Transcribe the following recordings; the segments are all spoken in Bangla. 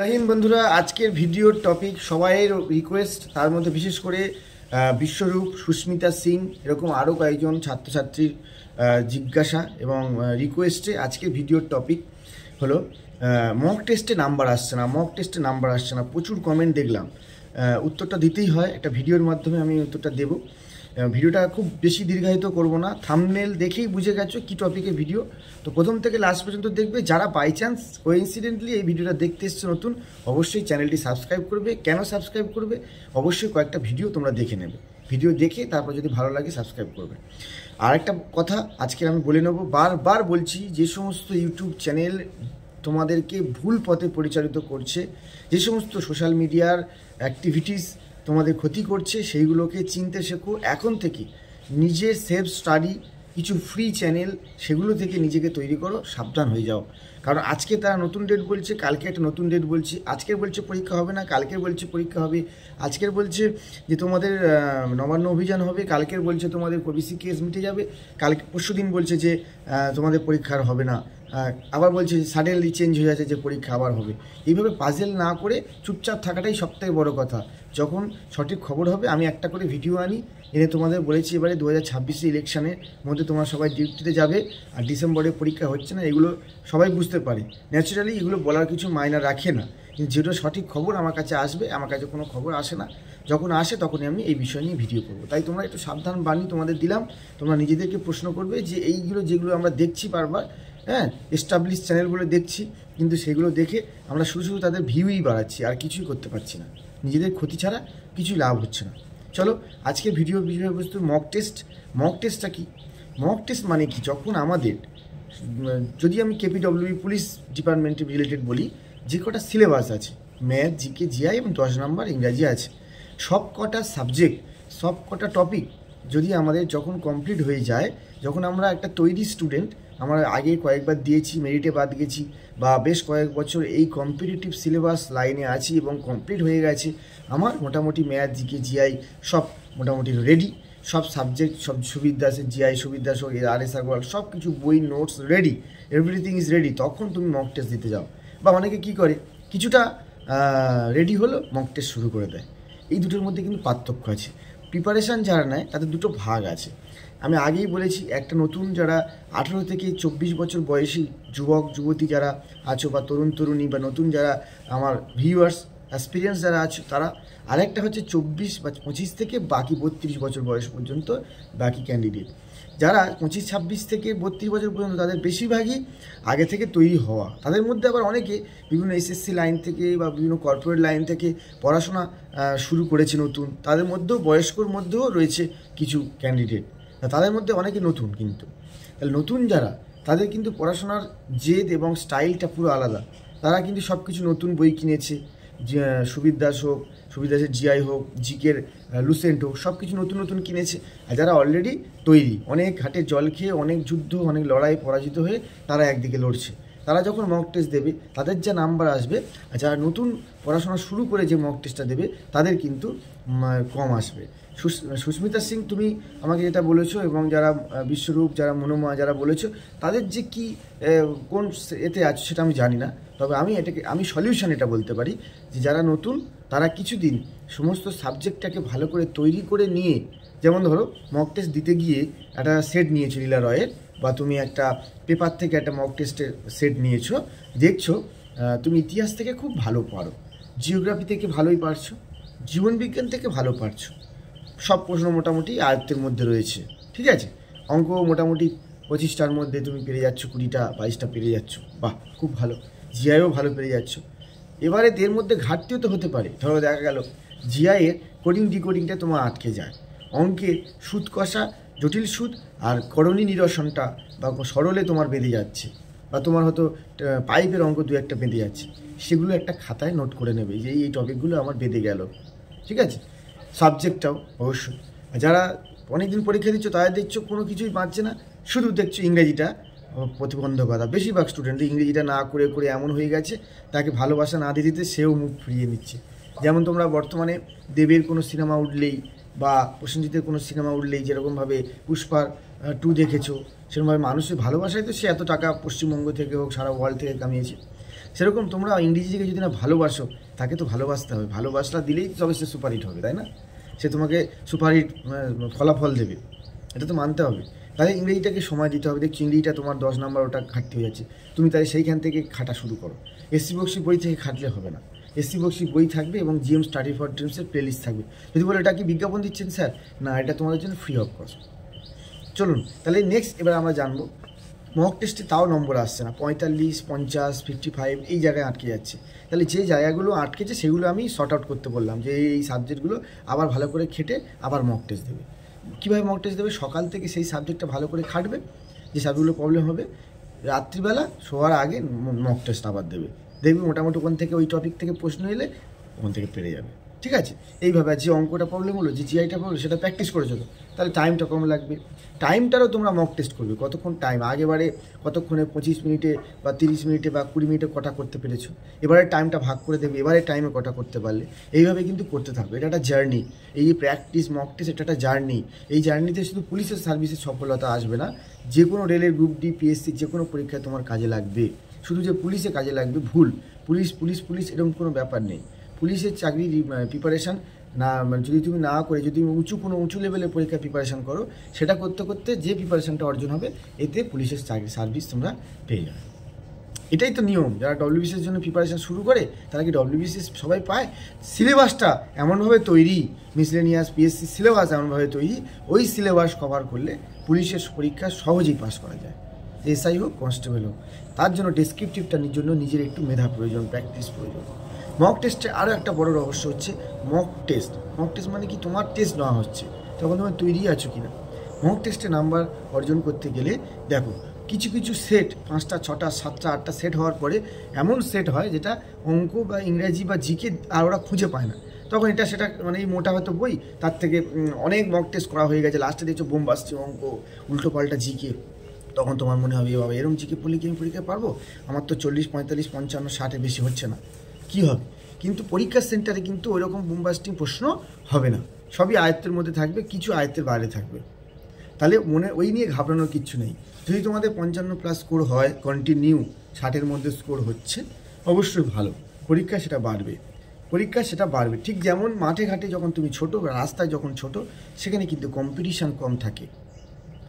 হিন্দ বন্ধুরা, আজকের ভিডিওর টপিক সবাইয়ের রিকোয়েস্ট, তার মধ্যে বিশেষ করে বিশ্বরূপ, সুস্মিতা সিং, এরকম আরও কয়েকজন ছাত্রছাত্রীর জিজ্ঞাসা এবং রিকোয়েস্টে আজকের ভিডিওর টপিক হলো মক টেস্টে নাম্বার আসছে না। প্রচুর কমেন্ট দেখলাম, উত্তরটা দিতেই হয়, একটা ভিডিওর মাধ্যমে আমি উত্তরটা দেবো। ভিডিওটা খুব বেশি দীর্ঘায়িত করব না, থাম্বনেল দেখেই বুঝে গেছো কী টপিকের ভিডিও। তো প্রথম থেকে লাস্ট পর্যন্ত দেখবে। যারা বাই চান্স কোইন্সিডেন্টলি এই ভিডিওটা দেখতে এসছো নতুন, অবশ্যই চ্যানেলটি সাবস্ক্রাইব করবে। কেন সাবস্ক্রাইব করবে? অবশ্যই কয়েকটা ভিডিও তোমরা দেখে নেবে, ভিডিও দেখে তারপর যদি ভালো লাগে সাবস্ক্রাইব করবে। আর একটা কথা আজকে আমি বলে নেবো, বারবার বলছি, যে সমস্ত ইউটিউব চ্যানেল তোমাদেরকে ভুল পথে পরিচালিত করছে, যে সমস্ত সোশ্যাল মিডিয়ার অ্যাক্টিভিটিস তোমাদের ক্ষতি করছে, সেইগুলোকে চিনতে শেখো। এখন থেকে নিজের সেলফ স্টাডি কিছু ফ্রি চ্যানেল, সেগুলো থেকে নিজেকে তৈরি করো, সাবধান হয়ে যাও। কারণ আজকে তারা নতুন ডেট বলছে, কালকে একটা নতুন ডেট বলছে, আজকের বলছে পরীক্ষা হবে না, কালকের বলছে পরীক্ষা হবে, আজকের বলছে যে তোমাদের নবান্ন অভিযান হবে, কালকের বলছে তোমাদের ওবিসি কেস মিটে যাবে, কালকে পরশু দিন বলছে যে তোমাদের পরীক্ষার হবে না, আবার বলছে সাডেনলি চেঞ্জ হয়ে যাচ্ছে যে পরীক্ষা আবার হবে। এইভাবে পাজেল না করে চুপচাপ থাকাটাই সবথেকে বড় কথা। যখন সঠিক খবর হবে আমি একটা করে ভিডিও এনে তোমাদের বলেছি, এবারে 2026 ইলেকশনের মধ্যে তোমরা সবাই ডিউটিতে যাবে, আর ডিসেম্বরে পরীক্ষা হচ্ছে না, এগুলো সবাই বুঝতে পারে। ন্যাচারালি এগুলো বলার কিছু মায়না রাখে না, কিন্তু যেটা সঠিক খবর আমার কাছে আসবে, আমার কাছে কোনো খবর আসে না, যখন আসে তখনই আমি এই বিষয় নিয়ে ভিডিও করবো। তাই তোমরা একটু সাবধান বাণী তোমাদের দিলাম। তোমরা নিজেদেরকে প্রশ্ন করবে যে এইগুলো যেগুলো আমরা দেখছি বারবার, এস্টাবলিশ চ্যানেলগুলো দেখছি, কিন্তু সেগুলো দেখে আমরা শুধু তাদের ভিউই বাড়াচ্ছি, আর কিছুই করতে পারছি না, নিজেদের ক্ষতি ছাড়া কিছুই লাভ হচ্ছে না। চলো আজকের ভিডিওর বিষয়বস্তু মক টেস্ট। মক টেস্টটা কি? মক টেস্ট মানে কি? যখন আমাদের, যদি আমি কেপিডব্লিউবি পুলিশ ডিপার্টমেন্টে রিলেটেড বলি, যে কটা সিলেবাস আছে, ম্যাথ, জিকে, জিআই এবং 10 নম্বর ইংরাজি আছে, সব কটা সাবজেক্ট, সব কটা টপিক যদি আমাদের যখন কমপ্লিট হয়ে যায়, যখন আমরা একটা তৈরি স্টুডেন্ট, আমরা আগে কয়েকবার দিয়েছি, মেরিটে বাদ গেছি, বা বেশ কয়েক বছর এই কম্পিটিটিভ সিলেবাস লাইনে আছি এবং কমপ্লিট হয়ে গেছে, আমার মোটামুটি ম্যাথ, জিকে, জিআই সব মোটামুটি রেডি, সব সাবজেক্ট, সব সুবিধা আছে, জিআই সুবিধা, RS আগরওয়াল সব কিছু বই, notes ready, everything is ready, তখন তুমি মক টেস্ট দিতে যাও। বা অনেকে কী করে, কিছুটা রেডি হলো, মক টেস্ট শুরু করে দেয়। এই দুটোর মধ্যে কিন্তু পার্থক্য আছে। প্রিপারেশান যারা নেয় তাদের দুটো ভাগ আছে। আমি আগেই বলেছি, একটা নতুন যারা 18 থেকে 24 বছর বয়সী যুবক যুবতী যারা আছো, বা তরুণ তরুণী, বা নতুন যারা আমার ভিউয়ার্স, এক্সপিরিয়েন্স যারা আছে তারা, আরেকটা হচ্ছে 24 বা 25 থেকে বাকি 32 বছর বয়স পর্যন্ত বাকি ক্যান্ডিডেট। যারা 25-26 থেকে 32 বছর পর্যন্ত, তাদের বেশিরভাগই আগে থেকে তৈরি হওয়া। তাদের মধ্যে আবার অনেকে বিভিন্ন এসএসসি লাইন থেকে বা বিভিন্ন কর্পোরেট লাইন থেকে পড়াশোনা শুরু করেছে নতুন, তাদের মধ্যেও বয়স্কর মধ্যেও রয়েছে কিছু ক্যান্ডিডেট, তাদের মধ্যে অনেকে নতুন। কিন্তু তাহলে নতুন যারা, তাদের কিন্তু পড়াশোনার জেদ এবং স্টাইলটা পুরো আলাদা। তারা কিন্তু সব কিছু নতুন বই কিনেছে, সুবিদাস হোক, সুবিদাসের জিআই হোক, জিকের লুসেন্ট হোক, সব কিছু নতুন নতুন কিনেছে। আর যারা অলরেডি তৈরি, অনেক ঘাটে জল খেয়ে, অনেক যুদ্ধ, অনেক লড়াই পরাজিত হয়ে তারা একদিকে লড়ছে, তারা যখন মক টেস্ট দেবে তাদের যা নাম্বার আসবে, আর যারা নতুন পড়াশোনা শুরু করে যে মক টেস্টটা দেবে তাদের কিন্তু কম আসবে। সুস্মিতা সিং, তুমি আমাকে যেটা বলেছো, এবং যারা বিশ্বরূপ, যারা মনোমা, যারা বলেছো, তাদের যে কি কোন এতে আছে সেটা আমি জানি না। তবে আমি সলিউশন এটা বলতে পারি যে যারা নতুন, তারা কিছুদিন সমস্ত সাবজেক্টটাকে ভালো করে তৈরি করে নিয়ে, যেমন ধরো মক টেস্ট দিতে গিয়ে একটা সেট নিয়েছো লীলা রয়ের, বা তুমি একটা পেপার থেকে একটা মক টেস্টের সেট নিয়েছো, দেখছো তুমি ইতিহাস থেকে খুব ভালো পারো, জিওগ্রাফি থেকে ভালোই পারছো, জীবনবিজ্ঞান থেকে ভালো পারছো, সব প্রশ্ন মোটামুটি আয়ত্তের মধ্যে রয়েছে, ঠিক আছে, অঙ্ক মোটামুটি 25টার মধ্যে তুমি পেরে যাচ্ছ, 20টা 22টা পেরে যাচ্ছ, বাহ খুব ভালো, জিআইও ভালো পেরে যাচ্ছ। এবারে এর মধ্যে ঘাটতিও তো হতে পারে, ধরো দেখা গেল জিআইয়ের কোডিং ডিকোডিংটা তোমার আটকে যায়, অঙ্কের সুদ কষা, জটিল সুদ আর করণী নিরসনটা বা সরলে তোমার বেঁধে যাচ্ছে, বা তোমার হয়তো পাইপের অঙ্ক দু একটা বেঁধে যাচ্ছে, সেগুলো একটা খাতায় নোট করে নেবে যে এই টপিকগুলো আমার বেঁধে গেল, ঠিক আছে। সাবজেক্টটাও অবশ্যই, যারা অনেকদিন পরীক্ষা দিচ্ছ তাদের দেখছো কোনো কিছুই পাচ্ছে না, শুধু দেখছো ইংরেজিটা প্রতিবন্ধকতা। বেশিরভাগ স্টুডেন্ট ইংরেজিটা না করে করে এমন হয়ে গেছে, তাকে ভালোবাসা না দিতে দিতে সেও মুখ ফিরিয়ে নিচ্ছে। যেমন তোমরা বর্তমানে দেবের কোনো সিনেমা উঠলেই, বা প্রসেনজিতের কোনো সিনেমা উঠলেই, যেরকমভাবে পুষ্পা 2 দেখেছো, সেরকমভাবে মানুষের ভালোবাসায় তো সে এত টাকা পশ্চিমবঙ্গ থেকে হোক, সারা ওয়ার্ল্ড থেকে কামিয়েছে। সেরকম তোমরা ইংরেজিকে যদি না ভালোবাসো, তাকে তো ভালোবাসতে হবে, ভালোবাসা দিলেই তবে সে সুপারহিট হবে, তাই না? সে তোমাকে সুপারহিট ফলাফল দেবে, এটা তো মানতে হবে। তাহলে ইংরেজিটাকে সময় দিতে হবে। দেখছি ইংরেজিটা তোমার 10 নম্বর ওটা ঘাটতি হয়ে যাচ্ছে, তুমি তাহলে সেইখান থেকে খাটা শুরু করো। এসসি বক্সি বই থেকে খাটলে হবে না, এসসি বক্সি বই থাকবে এবং জিএম স্টাডি ফর ড্রিমসের প্লেলিস্ট থাকবে। যদি বলে এটা কি বিজ্ঞাপন দিচ্ছেন স্যার, না, এটা তোমাদের জন্য ফ্রি অফ কস্ট। চলুন তাহলে নেক্সট এবার আমরা জানবো মক টেস্টে তাও নম্বর আসছে না, 45, 50, 55 এই জায়গায় আটকে যাচ্ছে। তাহলে যে জায়গাগুলো আটকেছে সেগুলো আমি শর্ট আউট করতে বললাম, যে এই সাবজেক্টগুলো আবার ভালো করে খেটে আবার মক টেস্ট দেবে। কীভাবে মক টেস্ট দেবে? সকাল থেকে সেই সাবজেক্টটা ভালো করে খাটবে, যে সাবজেক্টগুলো প্রবলেম হবে, রাত্রিবেলা শোয়ার আগে মক টেস্ট আবার দেবে। দেখবে মোটামুটি ওখান থেকে ওই টপিক থেকে প্রশ্ন এলে ওখান থেকে পেরে যাবে। ঠিক আছে, এইভাবে যে অঙ্কটা প্রবলেম হলো, যে জিআইটা প্রবলেম, সেটা প্র্যাকটিস করে চলো, তাহলে টাইমটা কম লাগবে। টাইমটারও তোমরা মক টেস্ট করবে, কতক্ষণ টাইম, আগেবারে কতক্ষণে 25 মিনিটে বা 30 মিনিটে বা 20 মিনিটে কটা করতে পেরেছো, এবারে টাইমটা ভাগ করে দেবে, এবারে টাইমে কটা করতে পারলে, এইভাবে কিন্তু করতে থাকবে। এটা একটা জার্নি, এই যে প্র্যাকটিস মক টেস্ট, এটা একটা জার্নি। এই জার্নিতে শুধু পুলিশের সার্ভিসের সফলতা আসবে না, যে কোনো রেলের গ্রুপ ডি, পিএসসি যে কোনো পরীক্ষায় তোমার কাজে লাগবে। শুধু যে পুলিশে কাজে লাগবে ভুল, পুলিশ পুলিশ পুলিশ এরকম কোনো ব্যাপার নেই। পুলিশের চাকরির প্রিপারেশান না, মানে যদি তুমি না করে, যদি তুমি উঁচু লেভেলের পরীক্ষার প্রিপারেশান করো, সেটা করতে করতে যে প্রিপারেশানটা অর্জন হবে, এতে পুলিশের চাকরি সার্ভিস তোমরা পেয়ে যাবে। এটাই তো নিয়ম। যারা ডব্লিউবিসির জন্য প্রিপারেশান শুরু করে, তারা কি ডব্লিউবিসি সবাই পায়? সিলেবাসটা এমনভাবে তৈরি, মিসলেনিয়াস পিএসসি সিলেবাস এমনভাবে তৈরি, ওই সিলেবাস কভার করলে পুলিশের পরীক্ষা সহজেই পাস করা যায়, এসআই হোক, কনস্টেবল হোক। তার জন্য ডেসক্রিপটিভটার জন্য নিজের একটু মেধা প্রয়োজন, প্র্যাকটিস প্রয়োজন। মক টেস্টে আরও একটা বড় রহস্য হচ্ছে মক টেস্ট। মক টেস্ট মানে কি? তোমার টেস্ট নেওয়া হচ্ছে, তখন তোমার তৈরি আছো কিনা। মক টেস্টে নাম্বার অর্জন করতে গেলে দেখো, কিছু কিছু সেট 5টা 6টা 7টা 8টা সেট হওয়ার পরে এমন সেট হয় যেটা অঙ্ক বা ইংরাজি বা জিকে আর ওরা খুঁজে পায় না। তখন এটা সেটা মানে এই মোটা হয়তো বই, তার থেকে অনেক মক টেস্ট করা হয়ে গেছে, লাস্টে দেখছো বোম বাসছে অঙ্ক, উল্টো পাল্টা জিকে। তখন তোমার মনে হবে, এ বাবা, এরম জিকে পড়লে কি আমি পরীক্ষা পারবো? আমার তো 40, 45, 55, 60 বেশি হচ্ছে না, কী হবে? কিন্তু পরীক্ষার সেন্টারে কিন্তু ওইরকম বুমবাস্টিং প্রশ্ন হবে না, সবই আয়ত্তের মধ্যে থাকবে, কিছু আয়ত্তের বাইরে থাকবে। তাহলে মনে ওই নিয়ে ঘাবড়ানোর কিচ্ছু নেই। যদি তোমাদের 55+ স্কোর হয়, কন্টিনিউ 60-এর মধ্যে স্কোর হচ্ছে, অবশ্যই ভালো, পরীক্ষা সেটা বাড়বে। ঠিক যেমন মাঠে ঘাটে যখন তুমি ছোটো, রাস্তায় যখন ছোট, সেখানে কিন্তু কম্পিটিশান কম থাকে,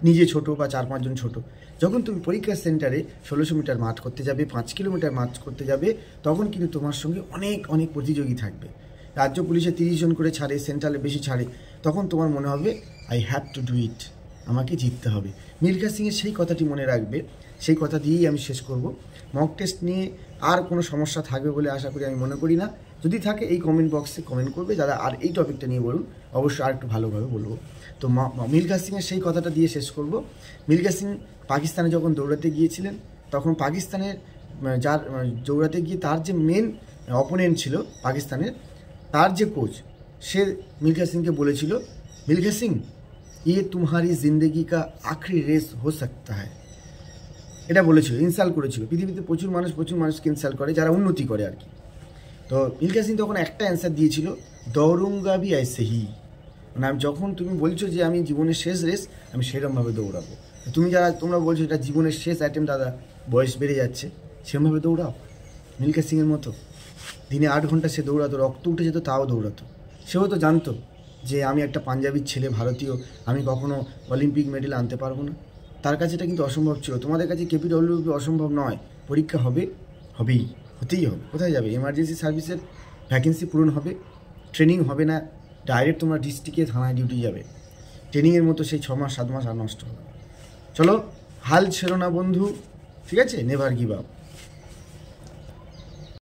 নিজে ছোট বা 4-5 জন ছোট। যখন তুমি পরীক্ষার সেন্টারে 1600 মিটার মাঠ করতে যাবে, 5 কিলোমিটার মাঠ করতে যাবে, তখন কিন্তু তোমার সঙ্গে অনেক অনেক প্রতিযোগী থাকবে। রাজ্য পুলিশে 30 জন করে ছাড়ে, সেন্ট্রালে বেশি ছাড়ে, তখন তোমার মনে হবে I have to do it, আমাকে জিততে হবে। মিলখা সিংয়ের সেই কথাটি মনে রাখবে। সেই কথা দিয়েই আমি শেষ করব। মক টেস্ট নিয়ে আর কোনো সমস্যা থাকবে বলে আশা করি আমি মনে করি না। যদি থাকে এই কমেন্ট বক্সে কমেন্ট করবে, যারা আর এই টপিকটা নিয়ে বলুন, অবশ্যই আর একটু ভালোভাবে বলবো। তো মিলখা সিংয়ের সেই কথাটা দিয়ে শেষ করব। মিলখা সিং পাকিস্তানে যখন দৌড়াতে গিয়েছিলেন, তখন পাকিস্তানের যার দৌড়াতে গিয়ে তার যে মেন অপোনেন্ট ছিল পাকিস্তানের, তার যে কোচ, সে মিলখা সিংকে বলেছিল, মিলখা সিং, ये तुम्हारी जिंदगी का आखिरी रेस हो सकता है, এটা বলেছিল, ইনসাল্ট করেছিল। পৃথিবীতে প্রচুর মানুষকে ইনসাল্ট করে যারা উন্নতি করে আর কি। তো মিলখা সিং তখন একটা অ্যান্সার দিয়েছিল, দৌড়ুঙ্গা ভি ऐसे ही, মানে আমি যখন তুমি বলছো যে আমি জীবনের শেষ রেস, আমি সেরকমভাবে দৌড়াবো। তোমরা বলছো এটা জীবনের শেষ অ্যাটেম্প দাদা, বয়স বেড়ে যাচ্ছে, সেরকমভাবে দৌড়াও মিলখা সিংয়ের মতো। দিনে 8 ঘন্টা সে দৌড়াতো, রক্ত উঠে যেত, তাও দৌড়াতো। সেও তো জানতো যে আমি একটা পাঞ্জাবির ছেলে, ভারতীয়, আমি কখনো অলিম্পিক মেডেল আনতে পারবো না। তার কাছে এটা কিন্তু অসম্ভব ছিল। তোমাদের কাছে কেপিডব্লিউপি অসম্ভব নয়, পরীক্ষা হতেই হবে। কোথায় যাবে? এমার্জেন্সি সার্ভিসের ভ্যাকেন্সি পূরণ হবে, ট্রেনিং হবে না, ডাইরেক্ট তোমরা ডিস্ট্রিক্টে থানায় ডিউটি যাবে। ট্রেনিংয়ের মতো সেই 6 মাস 7 মাস আর নষ্ট হবে। চলো, হাল ছেড়ো না বন্ধু, ঠিক আছে? Never give up.